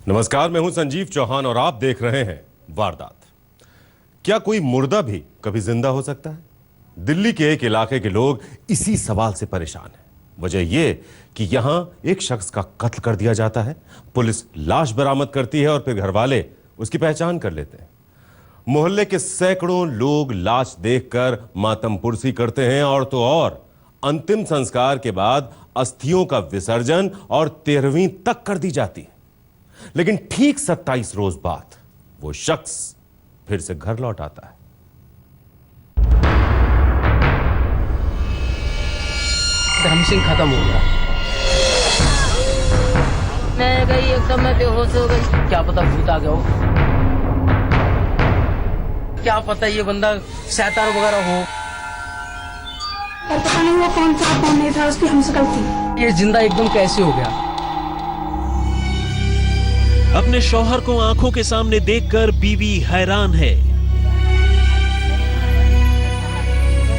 नमस्कार, मैं हूं संजीव चौहान और आप देख रहे हैं वारदात। क्या कोई मुर्दा भी कभी जिंदा हो सकता है? दिल्ली के एक इलाके के लोग इसी सवाल से परेशान हैं। वजह यह कि यहां एक शख्स का कत्ल कर दिया जाता है, पुलिस लाश बरामद करती है और फिर घर वाले उसकी पहचान कर लेते हैं। मोहल्ले के सैकड़ों लोग लाश देखकर मातम पुरसी करते हैं और तो और अंतिम संस्कार के बाद अस्थियों का विसर्जन और 13वीं तक कर दी जाती है। लेकिन ठीक 27 रोज बाद वो शख्स फिर से घर लौट आता है। धर्म सिंह खत्म हो गया। मैं गई एकदम, मैं बेहोश हो गई। क्या पता भूत आ गया हो, क्या पता ये बंदा शैतान वगैरह हो। और पता नहीं वो कौन था कौन नहीं था, उसकी हमसे गलती। ये जिंदा एकदम कैसे हो गया? अपने शौहर को आंखों के सामने देखकर बीवी हैरान है।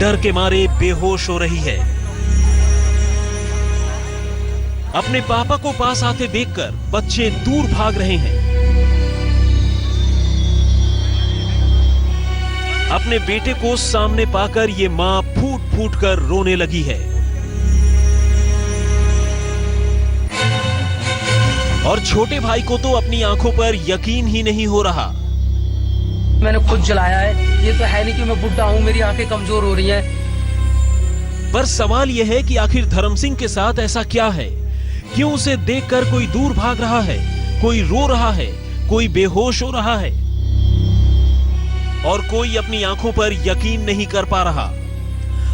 डर के मारे बेहोश हो रही है। अपने पापा को पास आते देखकर बच्चे दूर भाग रहे हैं। अपने बेटे को सामने पाकर ये मां फूट फूट कर रोने लगी है और छोटे भाई को तो अपनी आंखों पर यकीन ही नहीं हो रहा। मैंने खुद जलाया है, ये तो है नहीं कि मैं बुढ़ा हूं, मेरी आंखें कमजोर हो रही हैं। पर सवाल यह है कि आखिर धर्म सिंह के साथ ऐसा क्या है? क्यों उसे देखकर कोई दूर भाग रहा है, कोई रो रहा है, कोई बेहोश हो रहा है और कोई अपनी आंखों पर यकीन नहीं कर पा रहा?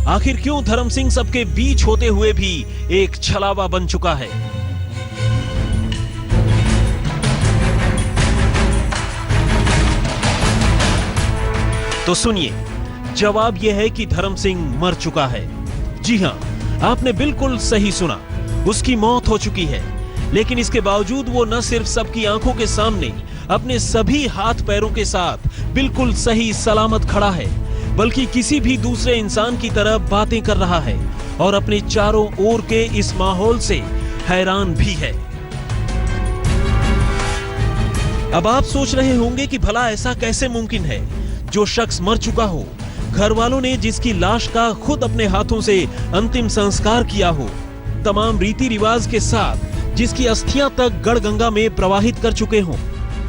आखिर क्यों धर्म सिंह सबके बीच होते हुए भी एक छलावा बन चुका है? तो सुनिए, जवाब यह है कि धर्म सिंह मर चुका है। जी हां, आपने बिल्कुल सही सुना, उसकी मौत हो चुकी है। लेकिन इसके बावजूद वो न सिर्फ सबकी आंखों के सामने अपने सभी हाथ पैरों के साथ बिल्कुल सही सलामत खड़ा है, बल्कि किसी भी दूसरे इंसान की तरह बातें कर रहा है और अपने चारों ओर के इस माहौल से हैरान भी है। अब आप सोच रहे होंगे कि भला ऐसा कैसे मुमकिन है? जो शख्स मर चुका हो, घर वालों ने जिसकी लाश का खुद अपने हाथों से अंतिम संस्कार किया हो, तमाम रीति रिवाज के साथ जिसकी अस्थियां तक गढ़गंगा में प्रवाहित कर चुके हों,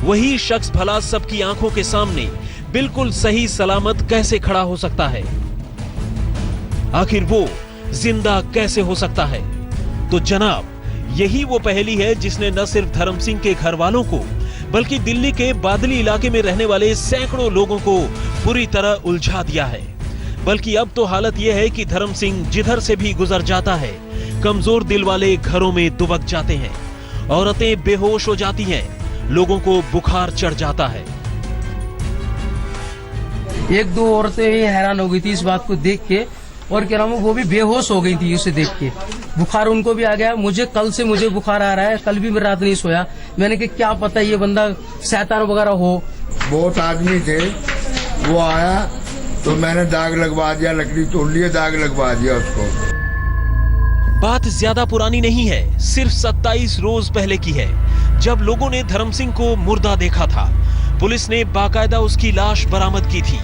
वही शख्स भला सबकी आंखों के सामने बिल्कुल सही सलामत कैसे खड़ा हो सकता है? आखिर वो जिंदा कैसे हो सकता है? तो जनाब, यही वो पहेली है जिसने न सिर्फ धर्म सिंह के घर वालों को बल्कि दिल्ली के बादली इलाके में रहने वाले सैकड़ों लोगों को पूरी तरह उलझा दिया है। बल्कि अब तो हालत यह है कि धर्म सिंह जिधर से भी गुजर जाता है, कमजोर दिल वाले घरों में दुबक जाते हैं, औरतें बेहोश हो जाती हैं, लोगों को बुखार चढ़ जाता है। एक दो औरतें भी हैरान हो गई थी इस बात को देख के, और क्या नाम है, वो भी बेहोश हो गई थी उसे देख के। बुखार उनको भी आ गया। कल से मुझे बुखार आ रहा है, कल भी मैं रात नहीं सोया। मैंने कहा क्या पता ये बंदा शैतान वगैरह हो। बहुत आदमी थे, वो आया तो मैंने दाग लगवा दिया, लकड़ी तोड़ लिया, दाग लगवा दिया उसको। बात ज्यादा पुरानी नहीं है, सिर्फ 27 रोज पहले की है, जब लोगों ने धर्म सिंह को मुर्दा देखा था। पुलिस ने बाकायदा उसकी लाश बरामद की थी।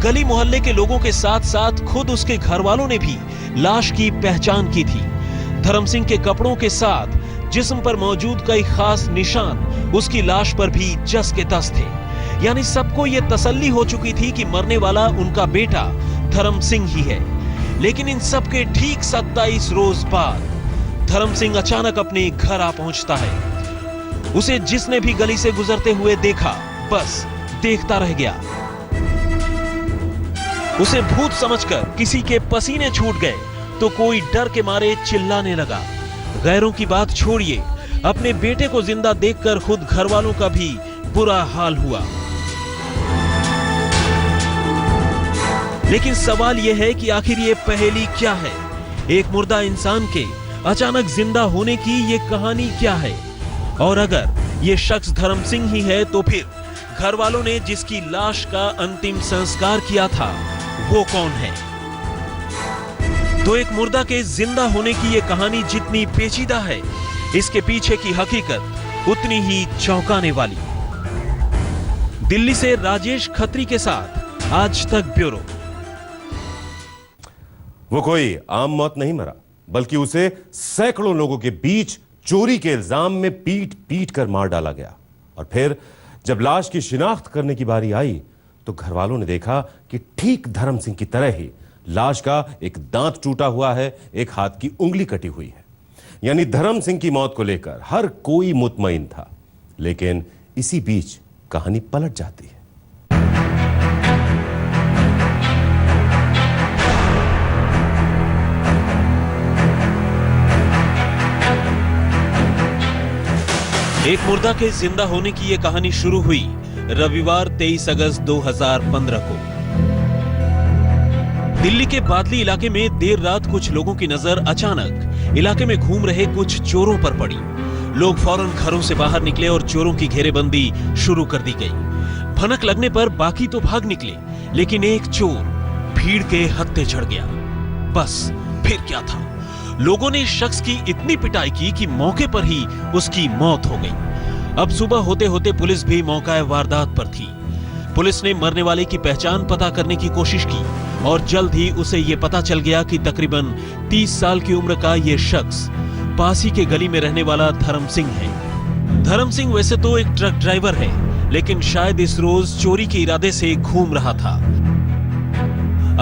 गली मोहल्ले के लोगों के साथ साथ खुद उसके घर वालों ने भी लाश की पहचान की थी। धर्म सिंह के कपड़ों के साथ जिस्म पर मौजूद कई खास निशान उसकी लाश पर भी जस के तस थे। यानी सबको ये तसल्ली हो चुकी थी कि मरने वाला उनका बेटा धर्म सिंह ही है। लेकिन इन सब के ठीक 27 रोज बाद धर्म सिंह अचानक अपने घर आ पहुंचता है। उसे जिसने भी गली से गुजरते हुए देखा, बस देखता रह गया। उसे भूत समझकर किसी के पसीने छूट गए तो कोई डर के मारे चिल्लाने लगा। गैरों की बात छोड़िए, अपने बेटे को जिंदा देखकर खुद घर वालों का भी बुरा हाल हुआ। लेकिन सवाल यह है कि आखिर ये पहेली क्या है? एक मुर्दा इंसान के अचानक जिंदा होने की ये कहानी क्या है? और अगर ये शख्स धर्म सिंह ही है तो फिर घर वालों ने जिसकी लाश का अंतिम संस्कार किया था वो कौन है? तो एक मुर्दा के जिंदा होने की ये कहानी जितनी पेचीदा है, इसके पीछे की हकीकत उतनी ही चौंकाने वाली। दिल्ली से राजेश खत्री के साथ आज तक ब्यूरो। वो कोई आम मौत नहीं मरा, बल्कि उसे सैकड़ों लोगों के बीच चोरी के इल्जाम में पीट पीट कर मार डाला गया। और फिर जब लाश की शिनाख्त करने की बारी आई तो घर वालों ने देखा कि ठीक धर्म सिंह की तरह ही लाश का एक दांत टूटा हुआ है, एक हाथ की उंगली कटी हुई है। यानी धर्म सिंह की मौत को लेकर हर कोई मुतमईन था। लेकिन इसी बीच कहानी पलट जाती है। एक मुर्दा के जिंदा होने की यह कहानी शुरू हुई रविवार 23 अगस्त 2015 को। दिल्ली के बादली इलाके में देर रात कुछ लोगों की नजर अचानक इलाके में घूम रहे कुछ चोरों पर पड़ी। लोग फौरन घरों से बाहर निकले और चोरों की घेरेबंदी शुरू कर दी गई। भनक लगने पर बाकी तो भाग निकले, लेकिन एक चोर भीड़ के हत्थे चढ़ गया। बस फिर क्या था, लोगों ने इस शख्स की इतनी पिटाई की कि मौके पर ही उसकी मौत हो गई। अब सुबह होते होते पुलिस भी मौका वारदात पर थी। पुलिस ने मरने वाले की पहचान पता करने की कोशिश की और जल्द ही उसे यह पता चल गया कि तकरीबन 30 साल की उम्र का यह शख्स पासी के गली में रहने वाला धर्म सिंह है। धर्म सिंह वैसे तो एक ट्रक ड्राइवर है, लेकिन शायद इस रोज चोरी के इरादे से घूम रहा था।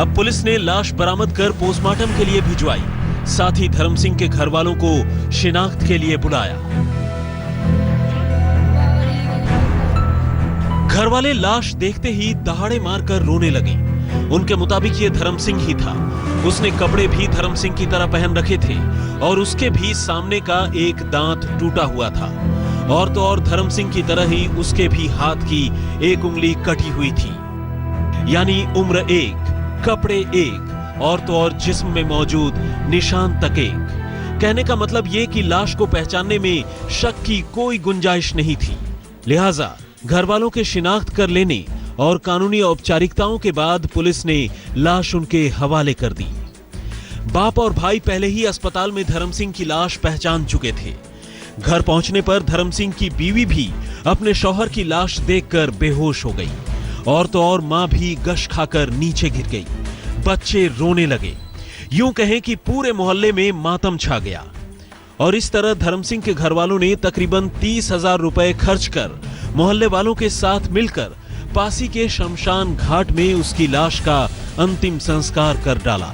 अब पुलिस ने लाश बरामद कर पोस्टमार्टम के लिए भिजवाई। साथ ही धर्म सिंह के घर वालों को शिनाख्त के लिए बुलाया। घर वाले लाश देखते ही दहाड़े मारकर रोने लगे। उनके मुताबिक ये धर्म सिंह ही था। उसने कपड़े भी धर्म सिंह की तरह पहन रखे थे और उसके भी सामने का एक दांत टूटा हुआ था। और तो और धर्म सिंह की तरह ही उसके भी हाथ की एक उंगली कटी हुई थी। यानी उम्र एक, कपड़े एक, और तो और जिस्म में मौजूद निशान तक एक। कहने का मतलब ये कि लाश को पहचानने में शक की कोई गुंजाइश नहीं थी। लिहाजा घर वालों के शिनाख्त कर लेने और कानूनी औपचारिकताओं के बाद पुलिस ने लाश उनके हवाले कर दी। बाप और भाई पहले ही अस्पताल में धर्म सिंह की लाश पहचान चुके थे। घर पहुंचने पर धर्म सिंह की बीवी भी अपने शौहर की लाश देखकर बेहोश हो गई और तो और मां भी गश खाकर नीचे गिर गई। बच्चे रोने लगे। यूं कहें कि पूरे मोहल्ले में मातम छा गया। और इस तरह धर्म सिंह के घर वालों ने तकरीबन 30,000 रुपए खर्च कर मोहल्ले वालों के साथ मिलकर पासी के शमशान घाट में उसकी लाश का अंतिम संस्कार कर डाला।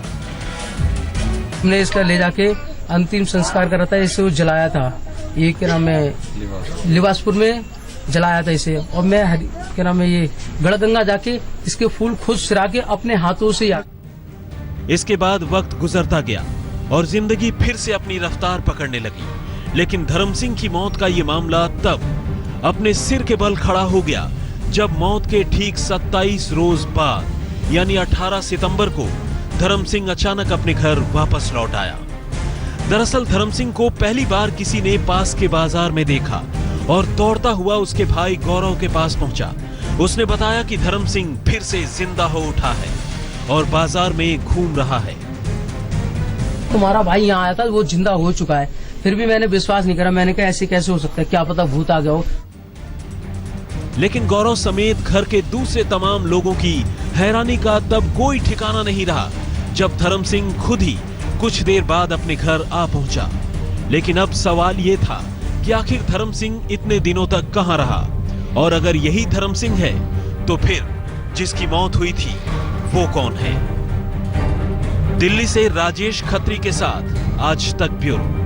हमने इसका ले जाके अंतिम संस्कार करा था। इसे वो जलाया था, ये क्या नाम है, लिबासपुर में जलाया था इसे। और मैं क्या नाम है, ये गढ़गंगा जाके इसके फूल खुद सिरा के अपने हाथों से। इसके बाद वक्त गुजरता गया और जिंदगी फिर से अपनी रफ्तार पकड़ने लगी। लेकिन धर्म सिंह की मौत का ये मामला तब अपने सिर के बल खड़ा हो गया जब मौत के ठीक 27 रोज बाद यानी 18 सितंबर को धर्म सिंह अचानक अपने घर वापस लौट आया। दरअसल धर्म सिंह को पहली बार किसी ने पास के बाजार में देखा और दौड़ता हुआ उसके भाई गौरव के पास पहुंचा। उसने बताया कि धर्म सिंह फिर से जिंदा हो उठा है और बाजार में घूम रहा है। तुम्हारा भाई यहाँ आया था, वो जिंदा हो चुका है। फिर भी मैंने विश्वास नहीं करा। मैंने कहा ऐसे कैसे हो सकता है, क्या पता भूत आ गया हो। लेकिन गौरव समेत घर के दूसरे तमाम लोगों की हैरानी का तब कोई ठिकाना नहीं रहा जब धर्म सिंह खुद ही कुछ देर बाद अपने घर आ पहुंचा। लेकिन अब सवाल ये था कि आखिर धर्म सिंह इतने दिनों तक कहां रहा, और अगर यही धर्म सिंह है तो फिर जिसकी मौत हुई थी वो कौन है। दिल्ली से राजेश खत्री के साथ आज तक ब्यूरो।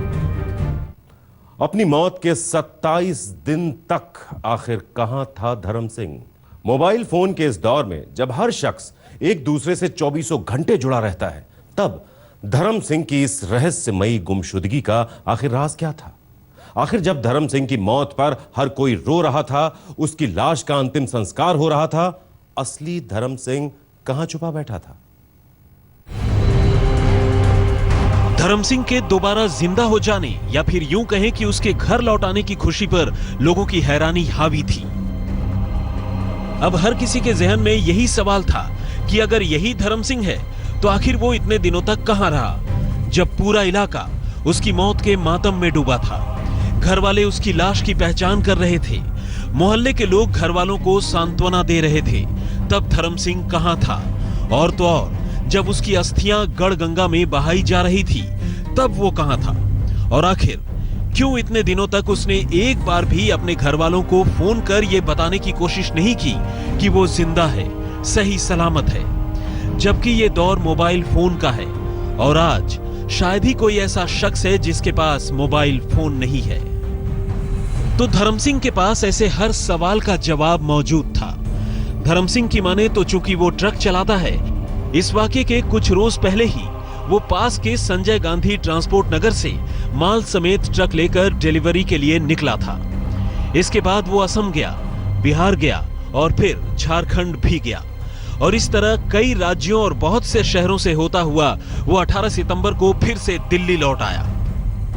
अपनी मौत के 27 दिन तक आखिर कहां था धर्म सिंह। मोबाइल फोन के इस दौर में जब हर शख्स एक दूसरे से 24 घंटे जुड़ा रहता है, तब धर्म सिंह की इस रहस्यमयी गुमशुदगी का आखिर राज क्या था। आखिर जब धर्म सिंह की मौत पर हर कोई रो रहा था, उसकी लाश का अंतिम संस्कार हो रहा था, असली धर्म सिंह कहां छुपा बैठा था। धर्म सिंह के दोबारा जिंदा हो जाने या फिर यूं कहें कि उसके घर लौट आने की खुशी पर लोगों की हैरानी हावी थी। अब हर किसी के जहन में यही सवाल था कि अगर यही धर्म सिंह है तो आखिर वो इतने दिनों तक कहां रहा, जब पूरा इलाका उसकी मौत के मातम में डूबा था। घर वाले उसकी लाश की पहचान कर रहे थे, मोहल्ले के लोग घर वालों को सांत्वना दे रहे थे, तब धर्म सिंह कहां था? और तो और जब उसकी अस्थियां गढ़गंगा में बहाई जा रही थी, तब वो कहां था? और आखिर क्यों इतने दिनों तक उसने एक बार भी अपने घर वालों को फोन कर यह बताने की कोशिश नहीं की कि वो जिंदा है, सही सलामत है, जबकि ये दौर मोबाइल फोन का है और आज शायद ही कोई ऐसा शख्स है जिसके पास मोबाइल फोन नहीं है। तो धर्म सिंह के पास ऐसे हर सवाल का जवाब मौजूद था। धर्म सिंह की माने तो चूंकि वो ट्रक चलाता है, इस वाकये के कुछ रोज पहले ही वो पास के संजय गांधी ट्रांसपोर्ट नगर से माल समेत ट्रक लेकर डिलीवरी के लिए निकला था। इसके बाद वो असम गया, बिहार गया और फिर झारखंड भी गया और इस तरह कई राज्यों और बहुत से शहरों से होता हुआ वो 18 सितंबर को फिर से दिल्ली लौट आया।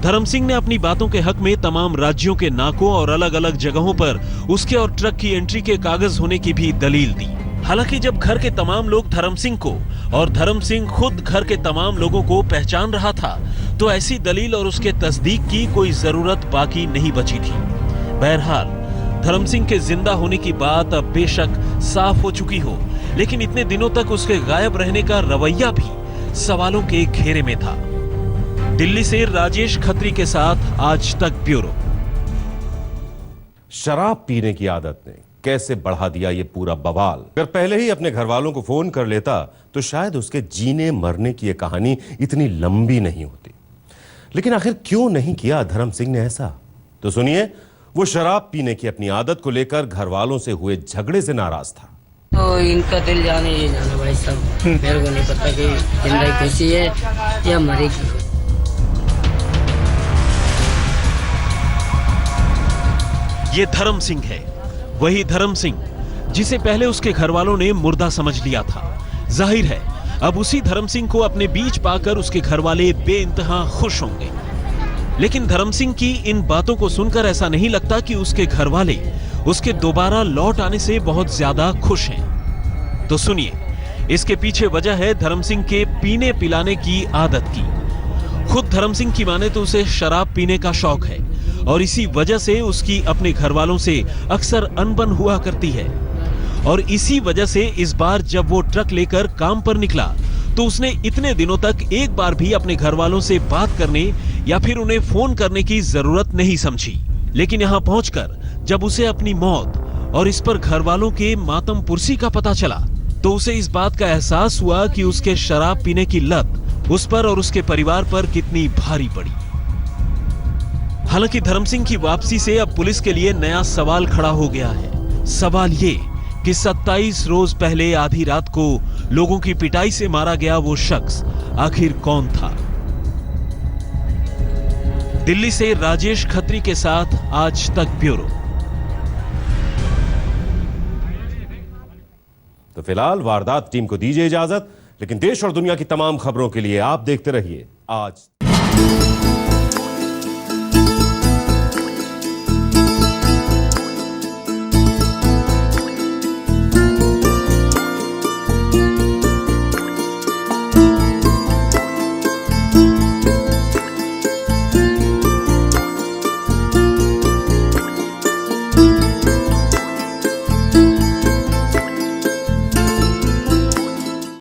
धर्म सिंह ने अपनी बातों के हक में तमाम राज्यों के नाकों और अलग अलग जगहों पर उसके और ट्रक की एंट्री के कागज होने की भी दलील दी। हालांकि जब घर के तमाम लोग धर्म सिंह को और धर्म सिंह खुद घर के तमाम लोगों को पहचान रहा था, तो ऐसी दलील और उसके तस्दीक की कोई जरूरत बाकी नहीं बची थी। बहरहाल धर्म सिंह के जिंदा होने की बात अब बेशक साफ हो चुकी हो, लेकिन इतने दिनों तक उसके गायब रहने का रवैया भी सवालों के घेरे में था। दिल्ली से राजेश खत्री के साथ आज तक ब्यूरो। शराब पीने की आदत ने कैसे बढ़ा दिया ये पूरा बवाल। अगर पहले ही अपने घर वालों को फोन कर लेता तो शायद उसके जीने मरने की ये कहानी इतनी लंबी नहीं होती। लेकिन आखिर क्यों नहीं किया धर्म सिंह ने ऐसा? तो सुनिए, वो शराब पीने की अपनी आदत को लेकर घर वालों से हुए झगड़े से नाराज था। तो इनका दिल जाने ये जाने भाई साहब, मेरे को नहीं पता कि जिंदगी खुशी है या मरेगी। ये धर्म सिंह है, वही धर्म सिंह जिसे पहले उसके घर वालों ने मुर्दा समझ लिया था। जाहिर है अब उसी धर्म सिंह को अपने बीच पाकर उसके घर वाले बेइंतहा खुश होंगे। लेकिन धर्म सिंह की इन बातों को सुनकर ऐसा नहीं लगता कि उसके घर वाले उसके दोबारा लौट आने से बहुत ज्यादा खुश हैं। तो सुनिए, इसके पीछे वजह है धर्म सिंह के पीने पिलाने की आदत की। खुद धर्म सिंह की माने तो उसे शराब पीने का शौक है और इसी वजह से उसकी अपने घर वालों से अक्सर अनबन हुआ करती है। और इसी वजह से इस बार जब वो ट्रक लेकर काम पर निकला तो उसने इतने दिनों तक एक बार भी अपने घर वालों से बात करने या फिर उन्हें फोन करने की जरूरत नहीं समझी। लेकिन यहाँ पहुंचकर जब उसे अपनी मौत और इस पर घर वालों के मातम पुरसी का पता चला तो उसे इस बात का एहसास हुआ कि उसके शराब पीने की लत उस पर और उसके परिवार पर कितनी भारी पड़ी। हालांकि धर्म सिंह की वापसी से अब पुलिस के लिए नया सवाल खड़ा हो गया है। सवाल ये कि 27 रोज पहले आधी रात को लोगों की पिटाई से मारा गया वो शख्स आखिर कौन था? दिल्ली से राजेश खत्री के साथ आज तक ब्यूरो। तो फिलहाल वारदात टीम को दीजिए इजाजत, लेकिन देश और दुनिया की तमाम खबरों के लिए आप देखते रहिए आज।